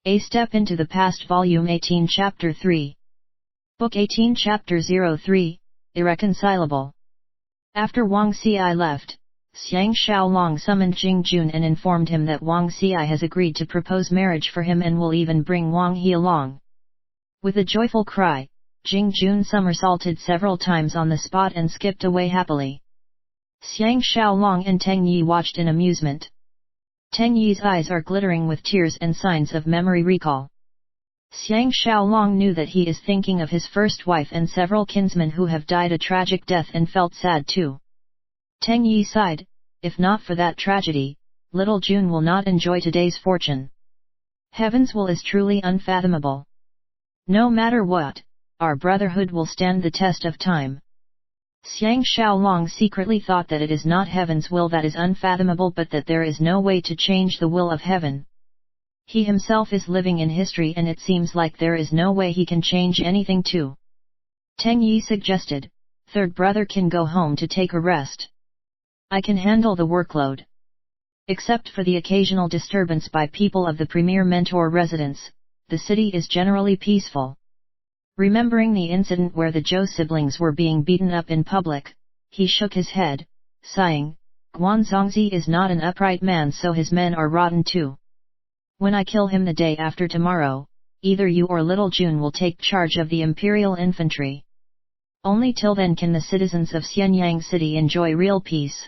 A Step into the Past Volume 18 Chapter 3 Book 18 Chapter 03, Irreconcilable. After Wang Xi left, Xiang Xiaolong summoned Jing Jun and informed him that Wang Xi has agreed to propose marriage for him and will even bring Wang He along. With a joyful cry, Jing Jun somersaulted several times on the spot and skipped away happily. Xiang Xiaolong and Teng Yi watched in amusement. Teng Yi's eyes are glittering with tears and signs of memory recall. Xiang Xiaolong knew that he is thinking of his first wife and several kinsmen who have died a tragic death and felt sad too. Teng Yi sighed, if not for that tragedy, little Jun will not enjoy today's fortune. Heaven's will is truly unfathomable. No matter what, our brotherhood will stand the test of time. Xiang Xiaolong secretly thought that it is not heaven's will that is unfathomable but that there is no way to change the will of heaven. He himself is living in history and it seems like there is no way he can change anything too. Teng Yi suggested, third brother can go home to take a rest. I can handle the workload. Except for the occasional disturbance by people of the premier mentor residence, the city is generally peaceful. Remembering the incident where the Zhou siblings were being beaten up in public, he shook his head, sighing, Guanzongzi is not an upright man so his men are rotten too. When I kill him the day after tomorrow, either you or little Jun will take charge of the imperial infantry. Only till then can the citizens of Xianyang City enjoy real peace.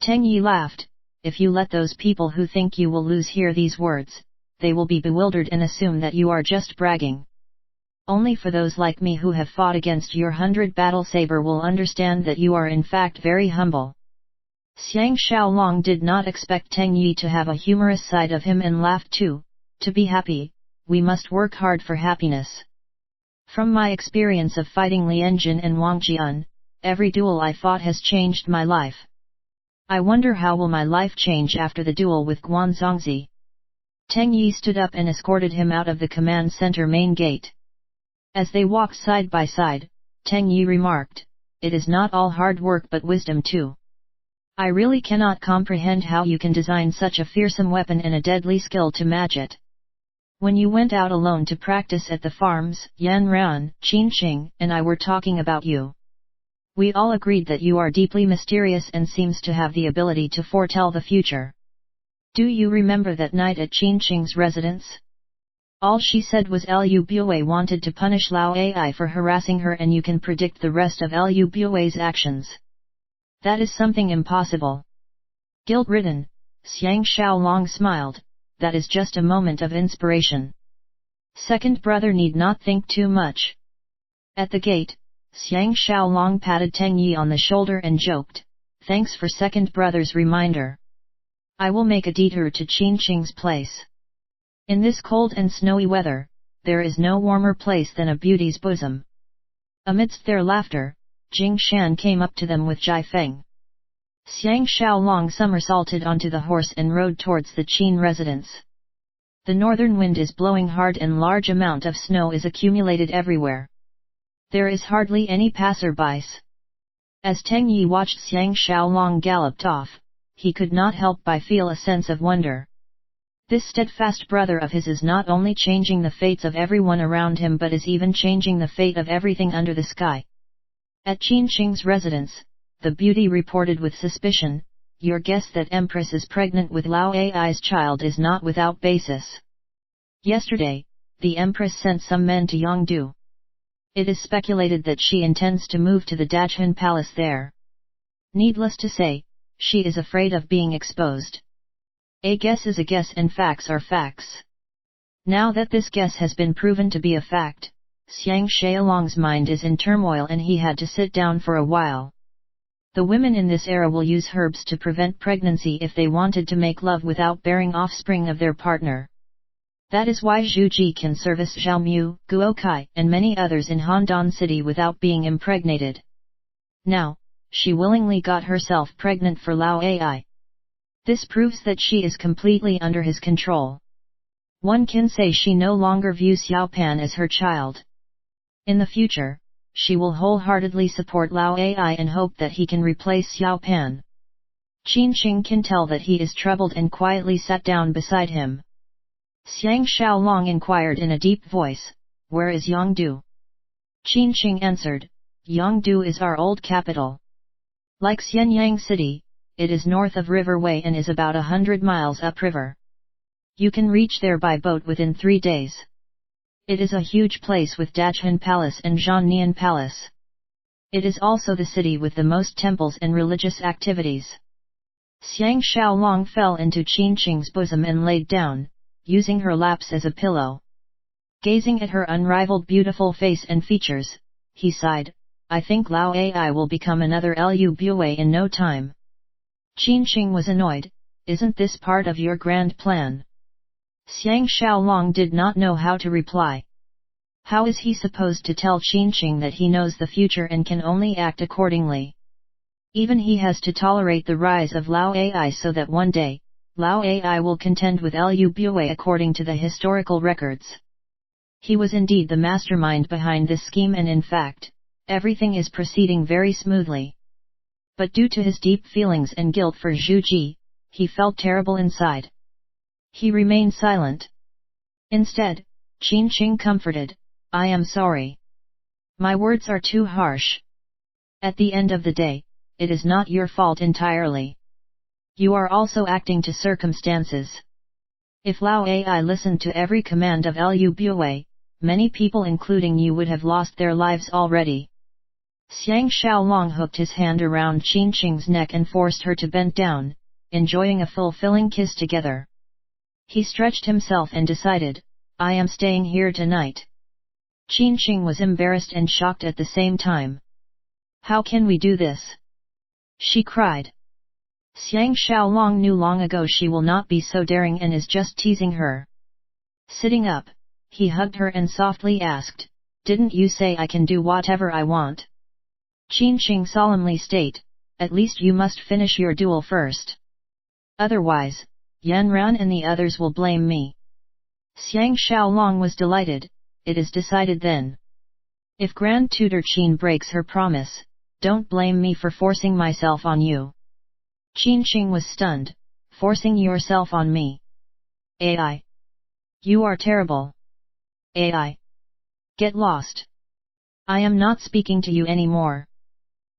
Teng Yi laughed, if you let those people who think you will lose hear these words, they will be bewildered and assume that you are just bragging. Only for those like me who have fought against your 100 battle saber will understand that you are in fact very humble. Xiang Xiaolong did not expect Teng Yi to have a humorous side of him and laughed too. To be happy, we must work hard for happiness. From my experience of fighting Lian Jin and Wang Jian, every duel I fought has changed my life. I wonder how will my life change after the duel with Guanzongzi. Teng Yi stood up and escorted him out of the command center main gate. As they walked side by side, Teng Yi remarked, it is not all hard work but wisdom too. I really cannot comprehend how you can design such a fearsome weapon and a deadly skill to match it. When you went out alone to practice at the farms, Yan Ran, Qin Qing, and I were talking about you. We all agreed that you are deeply mysterious and seems to have the ability to foretell the future. Do you remember that night at Qin Qing's residence? All she said was Lu Bue wanted to punish Lao Ai for harassing her and you can predict the rest of Lu Bue's actions. That is something impossible. Guilt-ridden, Xiang Xiaolong smiled, that is just a moment of inspiration. Second brother need not think too much. At the gate, Xiang Xiaolong patted Teng Yi on the shoulder and joked, thanks for second brother's reminder. I will make a detour to Qin Qing's place. In this cold and snowy weather, there is no warmer place than a beauty's bosom. Amidst their laughter, Jing Shan came up to them with Jai Feng. Xiang Xiaolong somersaulted onto the horse and rode towards the Qin residence. The northern wind is blowing hard and large amount of snow is accumulated everywhere. There is hardly any passerbys. As Teng Yi watched Xiang Xiaolong galloped off, he could not help but feel a sense of wonder. This steadfast brother of his is not only changing the fates of everyone around him but is even changing the fate of everything under the sky. At Qin Qing's residence, the beauty reported with suspicion, your guess that Empress is pregnant with Lao Ai's child is not without basis. Yesterday, the Empress sent some men to Yangdu. It is speculated that she intends to move to the Dachun Palace there. Needless to say, she is afraid of being exposed. A guess is a guess and facts are facts. Now that this guess has been proven to be a fact, Xiang Xiaolong's mind is in turmoil and he had to sit down for a while. The women in this era will use herbs to prevent pregnancy if they wanted to make love without bearing offspring of their partner. That is why Zhu Ji can service Zhao Mu, Guo Kai, and many others in Handan City without being impregnated. Now, she willingly got herself pregnant for Lao Ai. This proves that she is completely under his control. One can say she no longer views Xiao Pan as her child. In the future, she will wholeheartedly support Lao Ai and hope that he can replace Xiao Pan. Qin Qing can tell that he is troubled and quietly sat down beside him. Xiang Xiaolong inquired in a deep voice, "Where is Yongdu?" Qin Shing answered, "Yongdu is our old capital. Like Xianyang City, it is north of River Wei and is about 100 miles upriver. You can reach there by boat within 3 days. It is a huge place with Dachan Palace and Zhannian Palace. It is also the city with the most temples and religious activities." Xiang Xiaolong fell into Qin Shing's bosom and laid down, using her laps as a pillow. Gazing at her unrivaled beautiful face and features, he sighed, "I think Lao Ai will become another Lu Bue in no time." Qin Shing was annoyed, "Isn't this part of your grand plan?" Xiang Xiaolong did not know how to reply. How is he supposed to tell Qin Shing that he knows the future and can only act accordingly? Even he has to tolerate the rise of Lao Ai so that one day, Lao Ai will contend with Lu Bue according to the historical records. He was indeed the mastermind behind this scheme, and in fact, everything is proceeding very smoothly. But due to his deep feelings and guilt for Zhu Ji, he felt terrible inside. He remained silent. Instead, Qin Shing comforted, "I am sorry. My words are too harsh. At the end of the day, it is not your fault entirely. You are also acting to circumstances. If Lao Ai listened to every command of Lu Bue, many people including you would have lost their lives already." Xiang Xiaolong hooked his hand around Qin Shing's neck and forced her to bend down, enjoying a fulfilling kiss together. He stretched himself and decided, "I am staying here tonight." Qin Shing was embarrassed and shocked at the same time. "How can we do this?" she cried. Xiang Xiaolong knew long ago she will not be so daring and is just teasing her. Sitting up, he hugged her and softly asked, "Didn't you say I can do whatever I want?" Qin Shing solemnly stated, "At least you must finish your duel first. Otherwise, Yan Ran and the others will blame me." Xiang Xiaolong was delighted. "It is decided then. If Grand Tutor Qin breaks her promise, don't blame me for forcing myself on you." Qin Shing was stunned. "Forcing yourself on me? Ai! You are terrible. Ai! Get lost. I am not speaking to you anymore."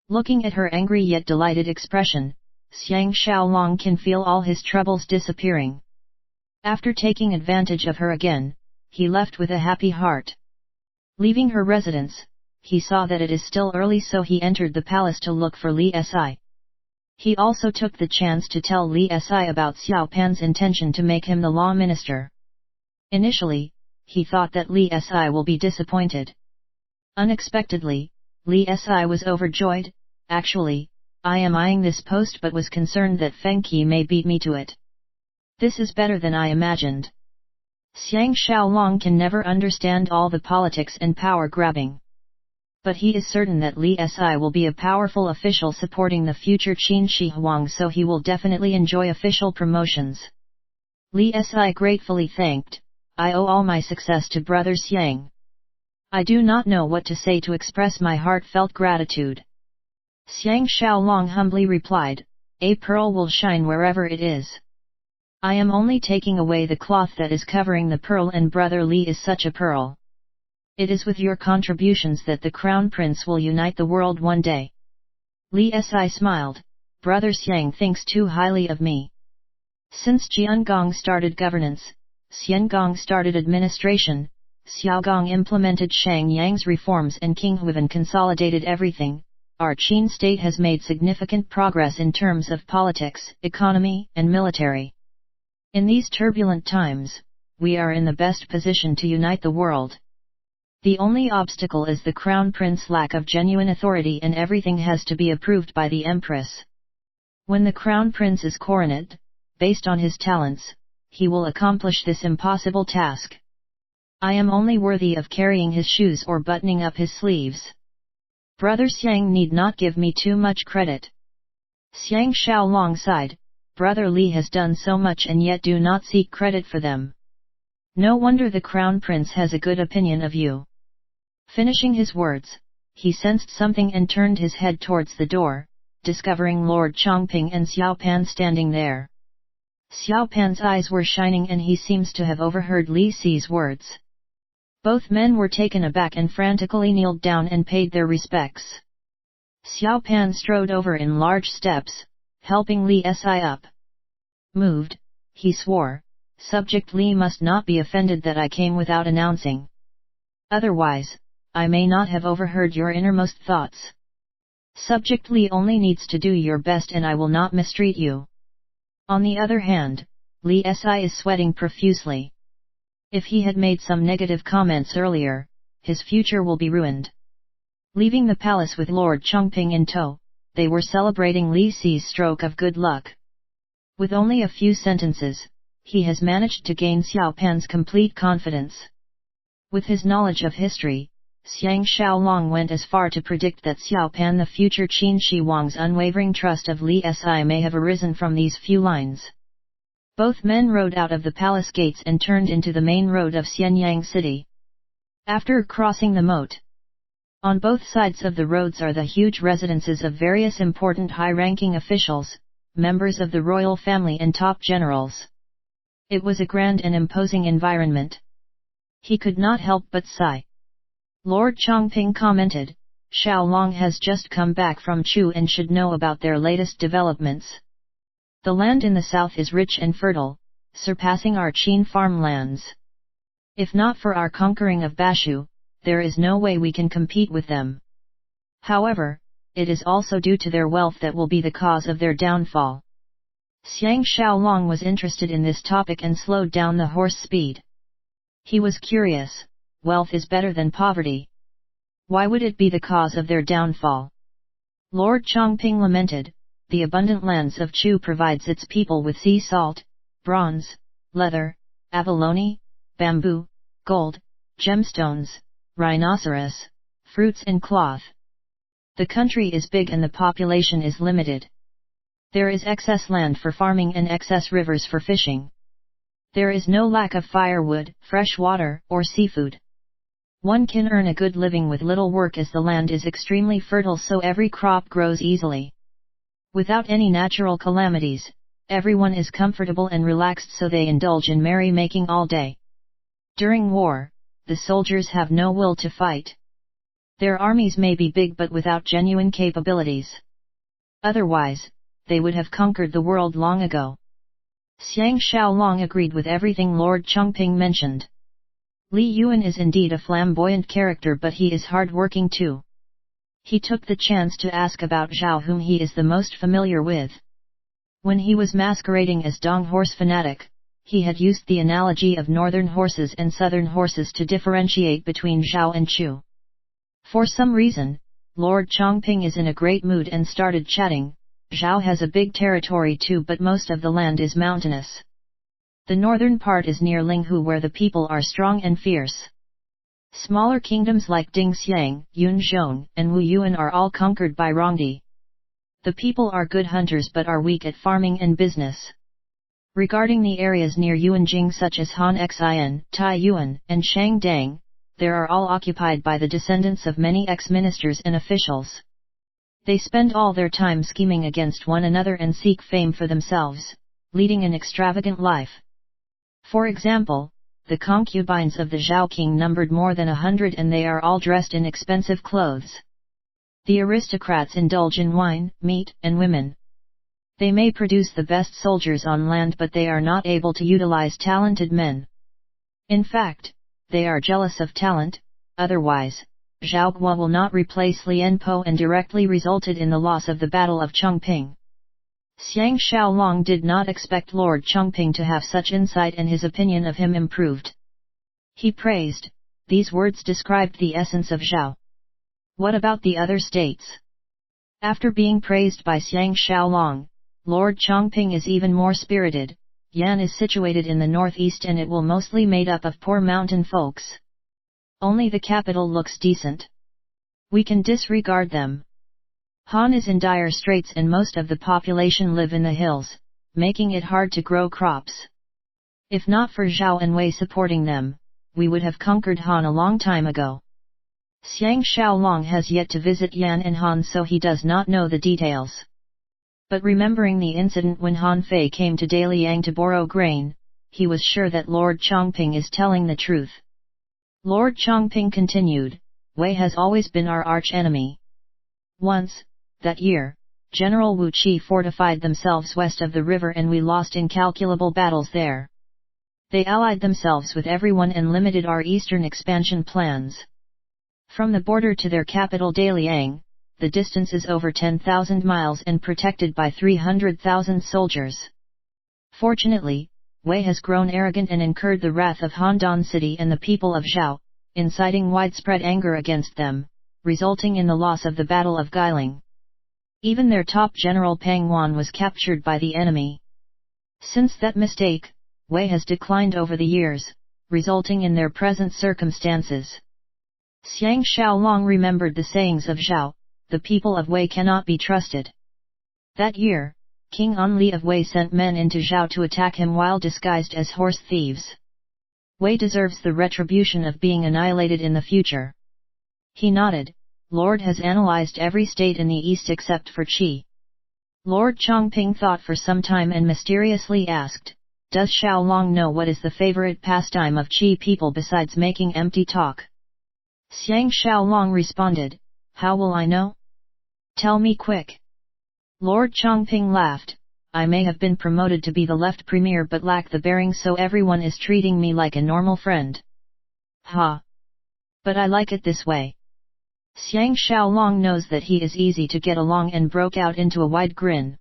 Looking at her angry yet delighted expression, Xiang Xiaolong can feel all his troubles disappearing. After taking advantage of her again, he left with a happy heart. Leaving her residence, he saw that it is still early, so he entered the palace to look for Li Si. He also took the chance to tell Li Si about Xiao Pan's intention to make him the law minister. Initially, he thought that Li Si will be disappointed. Unexpectedly, Li Si was overjoyed. "Actually, I am eyeing this post but was concerned that Feng Qi may beat me to it. This is better than I imagined." Xiang Xiaolong can never understand all the politics and power grabbing. But he is certain that Li Si will be a powerful official supporting the future Qin Shi Huang, so he will definitely enjoy official promotions. Li Si gratefully thanked, "I owe all my success to Brother Xiang. I do not know what to say to express my heartfelt gratitude." Xiang Xiaolong humbly replied, "A pearl will shine wherever it is. I am only taking away the cloth that is covering the pearl, and Brother Li is such a pearl. It is with your contributions that the Crown Prince will unite the world one day." Li Si smiled, "Brother Xiang thinks too highly of me. Since Jiangong started governance, Xiangong started administration, Xiaogong implemented Shang Yang's reforms, and King Huivan consolidated everything, our Qin state has made significant progress in terms of politics, economy, and military. In these turbulent times, we are in the best position to unite the world. The only obstacle is the Crown Prince's lack of genuine authority, and everything has to be approved by the Empress. When the Crown Prince is coronated, based on his talents, he will accomplish this impossible task. I am only worthy of carrying his shoes or buttoning up his sleeves. Brother Xiang need not give me too much credit." Xiang Xiaolong sighed, "Brother Li has done so much and yet do not seek credit for them. No wonder the Crown Prince has a good opinion of you." Finishing his words, he sensed something and turned his head towards the door, discovering Lord Chongping and Xiao Pan standing there. Xiao Pan's eyes were shining and he seems to have overheard Li Si's words. Both men were taken aback and frantically kneeled down and paid their respects. Xiao Pan strode over in large steps, helping Li Si up. Moved, he swore, "Subject Li must not be offended that I came without announcing. Otherwise, I may not have overheard your innermost thoughts. Subject Li only needs to do your best and I will not mistreat you." On the other hand, Li Si is sweating profusely. If he had made some negative comments earlier, his future will be ruined. Leaving the palace with Lord Chongping in tow, they were celebrating Li Si's stroke of good luck. With only a few sentences, he has managed to gain Xiao Pan's complete confidence. With his knowledge of history, Xiang Xiaolong went as far to predict that Xiao Pan, the future Qin Shi Huang's unwavering trust of Li Si, may have arisen from these few lines. Both men rode out of the palace gates and turned into the main road of Xianyang City. After crossing the moat, on both sides of the roads are the huge residences of various important high-ranking officials, members of the royal family and top generals. It was a grand and imposing environment. He could not help but sigh. Lord Chongping commented, "Xiaolong has just come back from Chu and should know about their latest developments. The land in the south is rich and fertile, surpassing our Qin farmlands. If not for our conquering of Bashu, there is no way we can compete with them. However, it is also due to their wealth that will be the cause of their downfall." Xiang Xiaolong was interested in this topic and slowed down the horse speed. He was curious, wealth is better than poverty. Why would it be the cause of their downfall? Lord Chongping lamented, "The abundant lands of Chu provides its people with sea salt, bronze, leather, abalone, bamboo, gold, gemstones, rhinoceros, fruits and cloth. The country is big and the population is limited. There is excess land for farming and excess rivers for fishing. There is no lack of firewood, fresh water, or seafood. One can earn a good living with little work as the land is extremely fertile, so every crop grows easily. Without any natural calamities, everyone is comfortable and relaxed, so they indulge in merry-making all day. During war, the soldiers have no will to fight. Their armies may be big but without genuine capabilities. Otherwise, they would have conquered the world long ago." Xiang Xiaolong agreed with everything Lord Chongping mentioned. Li Yuan is indeed a flamboyant character, but he is hard-working too. He took the chance to ask about Zhao, whom he is the most familiar with. When he was masquerading as Dong horse fanatic, he had used the analogy of northern horses and southern horses to differentiate between Zhao and Chu. For some reason, Lord Chongping is in a great mood and started chatting. "Zhao has a big territory too, but most of the land is mountainous. The northern part is near Linghu, where the people are strong and fierce. Smaller kingdoms like Dingxiang, Yunzhong, and Wu Yuan are all conquered by Rongdi. The people are good hunters but are weak at farming and business. Regarding the areas near Yuanjing such as Han Xin, Tai Yuan, and Shangdang, they are all occupied by the descendants of many ex-ministers and officials. They spend all their time scheming against one another and seek fame for themselves, leading an extravagant life. For example, the concubines of the Zhao king numbered more than 100 and they are all dressed in expensive clothes. The aristocrats indulge in wine, meat, and women. They may produce the best soldiers on land, but they are not able to utilize talented men. In fact, they are jealous of talent, otherwise, Zhao Guo will not replace Lian Po, and directly resulted in the loss of the Battle of Chongping. Xiang Xiaolong did not expect Lord Chongping to have such insight, and his opinion of him improved. He praised. These words described the essence of Zhao. What about the other states? After being praised by Xiang Xiaolong, Lord Chongping is even more spirited. Yan is situated in the northeast and it will mostly made up of poor mountain folks. Only the capital looks decent. We can disregard them. Han is in dire straits and most of the population live in the hills, making it hard to grow crops. If not for Zhao and Wei supporting them, we would have conquered Han a long time ago. Xiang Xiaolong has yet to visit Yan and Han, so he does not know the details. But remembering the incident when Han Fei came to Daliang to borrow grain, he was sure that Lord Chongping is telling the truth. Lord Chongping continued, Wei has always been our arch-enemy. Once, that year, General Wu Qi fortified themselves west of the river and we lost incalculable battles there. They allied themselves with everyone and limited our eastern expansion plans. From the border to their capital Daliang, the distance is over 10,000 miles and protected by 300,000 soldiers. Fortunately, Wei has grown arrogant and incurred the wrath of Handan City and the people of Zhao, inciting widespread anger against them, resulting in the loss of the Battle of Guiling. Even their top general Pang Wan was captured by the enemy. Since that mistake, Wei has declined over the years, resulting in their present circumstances. Xiang Xiaolong remembered the sayings of Zhao, the people of Wei cannot be trusted. That year, King Anli of Wei sent men into Zhao to attack him while disguised as horse thieves. Wei deserves the retribution of being annihilated in the future. He nodded, Lord has analyzed every state in the east except for Qi. Lord Chongping thought for some time and mysteriously asked, Does Xiaolong know what is the favorite pastime of Qi people besides making empty talk? Xiang Xiaolong responded, How will I know? Tell me quick. Lord Chongping laughed, I may have been promoted to be the left premier but lack the bearing so everyone is treating me like a normal friend. Ha! But I like it this way. Xiang Xiaolong knows that he is easy to get along and broke out into a wide grin.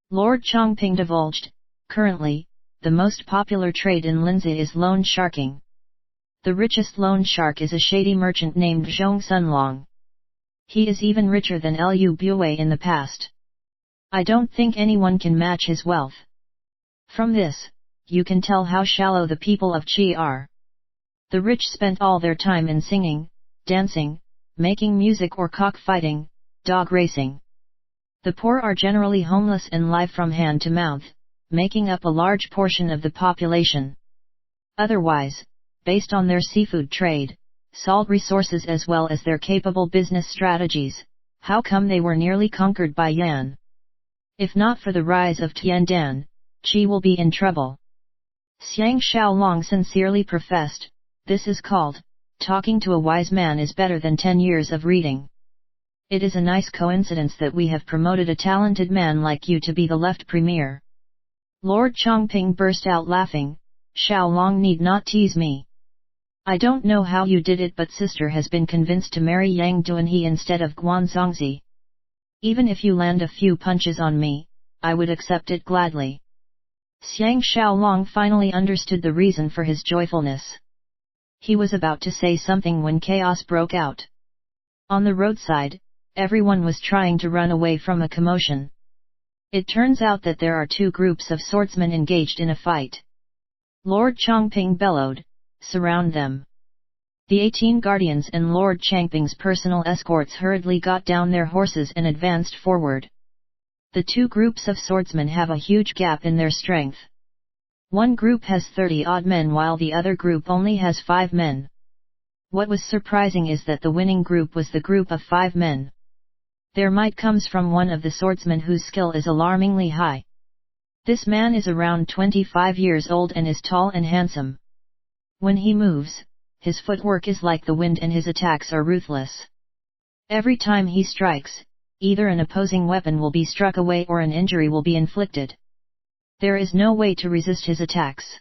Lord Chongping divulged, Currently, the most popular trade in Linzi is loan sharking. The richest loan shark is a shady merchant named Zhong Sunlong. He is even richer than Lu Buwei in the past. I don't think anyone can match his wealth. From this, you can tell how shallow the people of Qi are. The rich spent all their time in singing, dancing, making music or cockfighting, dog racing. The poor are generally homeless and live from hand to mouth, making up a large portion of the population. Otherwise, based on their seafood trade, salt resources as well as their capable business strategies, how come they were nearly conquered by Yan? If not for the rise of Tiandan, Qi will be in trouble. Xiang Xiaolong sincerely professed, This is called, talking to a wise man is better than 10 years of reading. It is a nice coincidence that we have promoted a talented man like you to be the left premier. Lord Chongping burst out laughing, Xiaolong need not tease me. I don't know how you did it but sister has been convinced to marry Yang Duanhe instead of Guan Zongzi. Even if you land a few punches on me, I would accept it gladly. Xiang Xiaolong finally understood the reason for his joyfulness. He was about to say something when chaos broke out. On the roadside, everyone was trying to run away from a commotion. It turns out that there are two groups of swordsmen engaged in a fight. Lord Chongping bellowed, Surround them. The 18 guardians and Lord Changping's personal escorts hurriedly got down their horses and advanced forward. The two groups of swordsmen have a huge gap in their strength. One group has 30-odd men while the other group only has 5 men. What was surprising is that the winning group was the group of 5 men. Their might comes from one of the swordsmen whose skill is alarmingly high. This man is around 25 years old and is tall and handsome. When he moves, his footwork is like the wind and his attacks are ruthless. Every time he strikes, either an opposing weapon will be struck away or an injury will be inflicted. There is no way to resist his attacks.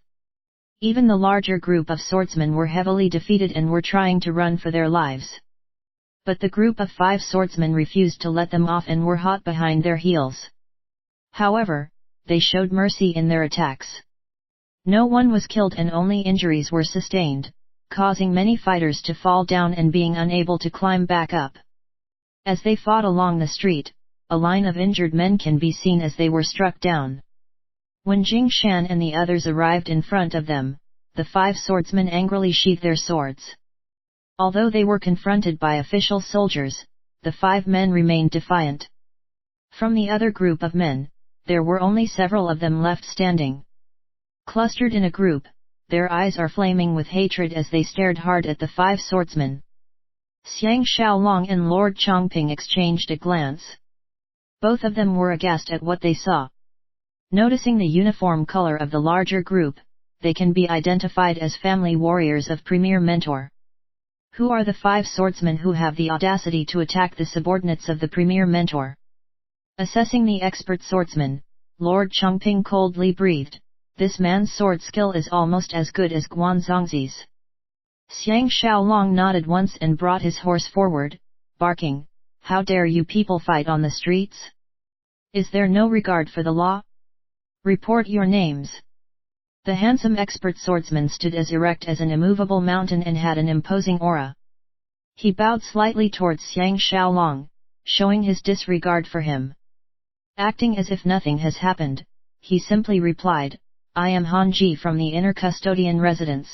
Even the larger group of swordsmen were heavily defeated and were trying to run for their lives. But the group of 5 swordsmen refused to let them off and were hot behind their heels. However, they showed mercy in their attacks. No one was killed and only injuries were sustained, causing many fighters to fall down and being unable to climb back up. As they fought along the street, a line of injured men can be seen as they were struck down. When Jing Shan and the others arrived in front of them, the 5 swordsmen angrily sheathed their swords. Although they were confronted by official soldiers, the 5 men remained defiant. From the other group of men, there were only several of them left standing. Clustered in a group, their eyes are flaming with hatred as they stared hard at the 5 swordsmen. Xiang Xiaolong and Lord Chongping exchanged a glance. Both of them were aghast at what they saw. Noticing the uniform color of the larger group, they can be identified as family warriors of Premier Mentor. Who are the 5 swordsmen who have the audacity to attack the subordinates of the Premier Mentor? Assessing the expert swordsman, Lord Chongping coldly breathed, this man's sword skill is almost as good as Guanzongzi's. Xiang Xiaolong nodded once and brought his horse forward, barking, how dare you people fight on the streets? Is there no regard for the law? Report your names. The handsome expert swordsman stood as erect as an immovable mountain and had an imposing aura. He bowed slightly towards Xiang Xiaolong, showing his disregard for him. Acting as if nothing has happened, he simply replied, I am Han Ji from the inner custodian residence.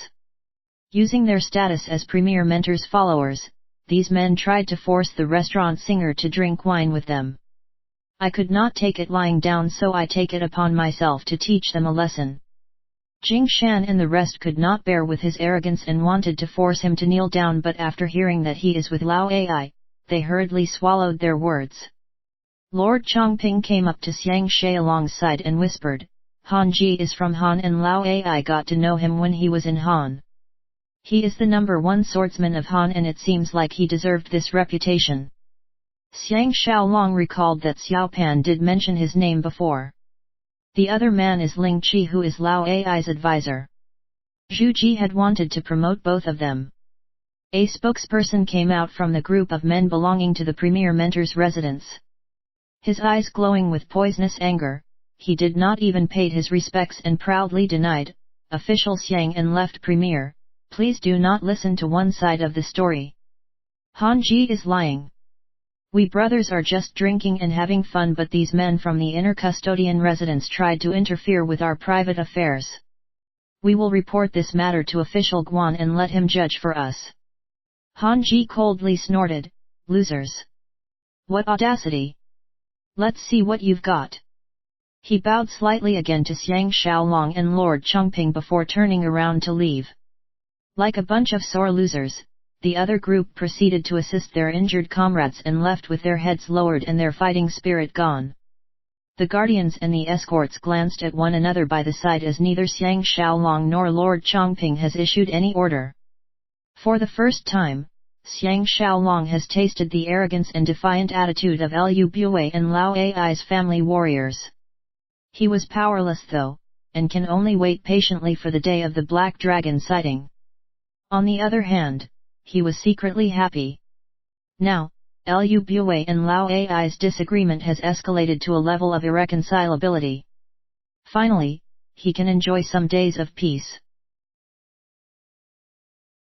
Using their status as Premier Mentor's followers, these men tried to force the restaurant singer to drink wine with them. I could not take it lying down, so I take it upon myself to teach them a lesson. Jing Shan and the rest could not bear with his arrogance and wanted to force him to kneel down, but after hearing that he is with Lao Ai, they hurriedly swallowed their words. Lord Chongping came up to Xiang Xiaolong's side and whispered, Han Ji is from Han and Lao Ai got to know him when he was in Han. He is the number 1 swordsman of Han and it seems like he deserved this reputation. Xiang Xiaolong recalled that Xiao Pan did mention his name before. The other man is Ling Qi, who is Lao Ai's advisor. Zhu Ji had wanted to promote both of them. A spokesperson came out from the group of men belonging to the Premier Mentor's residence. His eyes glowing with poisonous anger, he did not even pay his respects and proudly denied, Official Xiang and left Premier, please do not listen to one side of the story. Han Ji is lying. We brothers are just drinking and having fun, but these men from the inner custodian residence tried to interfere with our private affairs. We will report this matter to Official Guan and let him judge for us. Han Ji coldly snorted, losers. What audacity! Let's see what you've got. He bowed slightly again to Xiang Xiaolong and Lord Chongping before turning around to leave. Like a bunch of sore losers, the other group proceeded to assist their injured comrades and left with their heads lowered and their fighting spirit gone. The guardians and the escorts glanced at one another by the side as neither Xiang Xiaolong nor Lord Chongping has issued any order. For the first time, Xiang Xiaolong has tasted the arrogance and defiant attitude of Lu Bue and Lao Ai's family warriors. He was powerless though, and can only wait patiently for the day of the Black Dragon sighting. On the other hand, he was secretly happy. Now, Lu Bue and Lao Ai's disagreement has escalated to a level of irreconcilability. Finally, he can enjoy some days of peace.